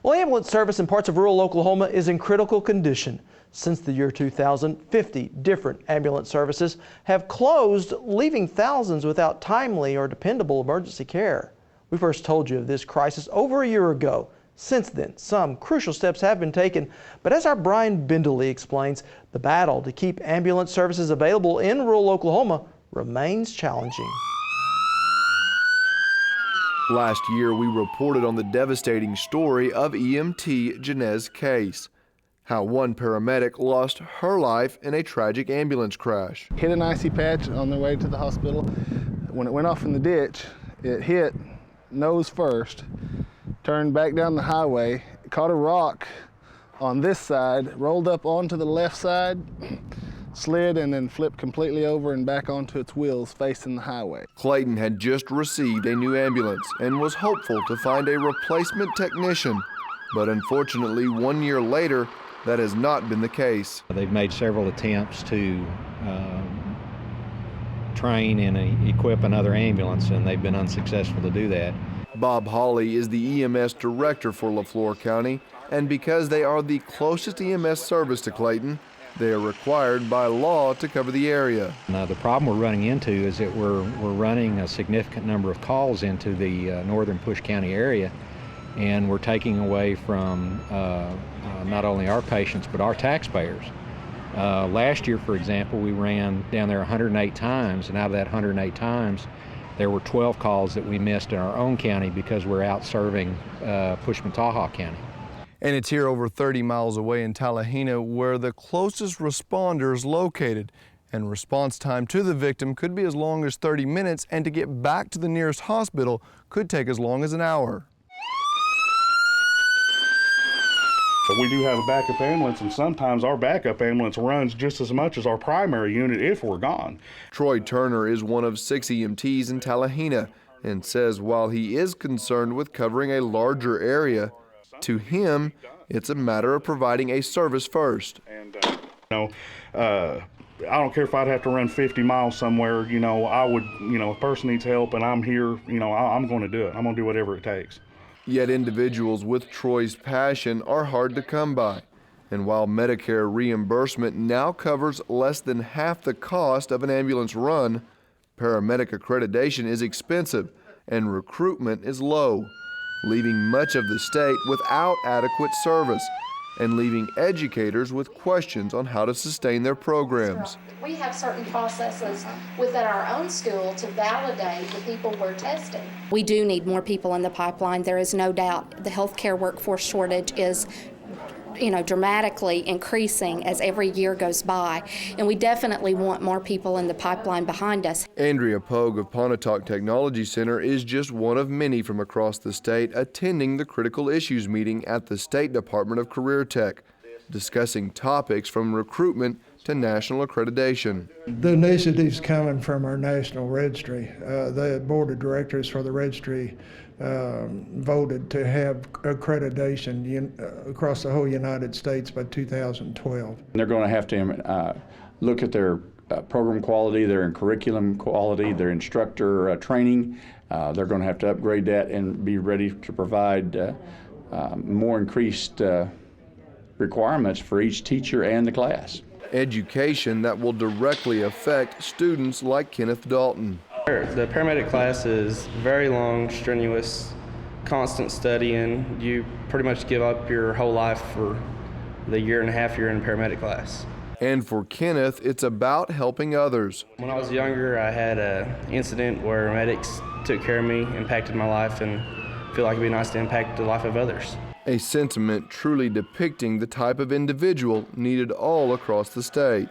Well, ambulance service in parts of rural Oklahoma is in critical condition. Since the year 2000, 50 different ambulance services have closed, leaving thousands without timely or dependable emergency care. We first told you of this crisis over a year ago. Since then, some crucial steps have been taken, but as our Bendele explains, the battle to keep ambulance services available in rural Oklahoma remains challenging. Last year, we reported on the devastating story of EMT Janez's case. How one paramedic lost her life in a tragic ambulance crash. Hit an icy patch on the way to the hospital. When it went off in the ditch, it hit nose first, turned back down the highway, caught a rock on this side, rolled up onto the left side, slid and then flipped completely over and back onto its wheels facing the highway. Clayton had just received a new ambulance and was hopeful to find a replacement technician. But unfortunately, 1 year later, that has not been the case. They've made several attempts to train and equip another ambulance, and they've been unsuccessful to do that. Bob Hawley is the EMS director for LeFlore County, and because they are the closest EMS service to Clayton, they are required by law to cover the area. Now, the problem we're running into is that we're running a significant number of calls into the northern Push County area, and we're taking away from not only our patients but our taxpayers. Last year, for example, we ran down there 108 times, and out of that 108 times, there were 12 calls that we missed in our own county because we're out serving Pushmataha County. And it's here over 30 miles away in Talahina where the closest responder is located. And response time to the victim could be as long as 30 minutes, and to get back to the nearest hospital could take as long as an hour. But we do have a backup ambulance, and sometimes our backup ambulance runs just as much as our primary unit if we're gone. Troy Turner is one of 6 EMTs in Talahina and says while he is concerned with covering a larger area, to him, it's a matter of providing a service first. And, I don't care if I'd have to run 50 miles somewhere, I would, if a person needs help and I'm here, I'm going to do it. I'm going to do whatever it takes. Yet individuals with Troy's passion are hard to come by. And while Medicare reimbursement now covers less than half the cost of an ambulance run, paramedic accreditation is expensive and recruitment is low, leaving much of the state without adequate service and leaving educators with questions on how to sustain their programs. We have certain processes within our own school to validate the people we're testing. We do need more people in the pipeline. There is no doubt the healthcare workforce shortage is dramatically increasing as every year goes by, and we definitely want more people in the pipeline behind us. Andrea Pogue of Pontotoc Technology Center is just one of many from across the state attending the critical issues meeting at the State Department of Career Tech, discussing topics from recruitment to national accreditation. The initiatives coming from our national registry, the board of directors for the registry voted to have accreditation across the whole United States by 2012. They're going to have to look at their program quality, their curriculum quality, their instructor training. They're going to have to upgrade that and be ready to provide more increased requirements for each teacher and the class. Education that will directly affect students like Kenneth Dalton. The paramedic class is very long, strenuous, constant studying. You pretty much give up your whole life for the year and a half you're in paramedic class. And for Kenneth, it's about helping others. When I was younger, I had an incident where medics took care of me, impacted my life, and I feel like it'd be nice to impact the life of others. A sentiment truly depicting the type of individual needed all across the state.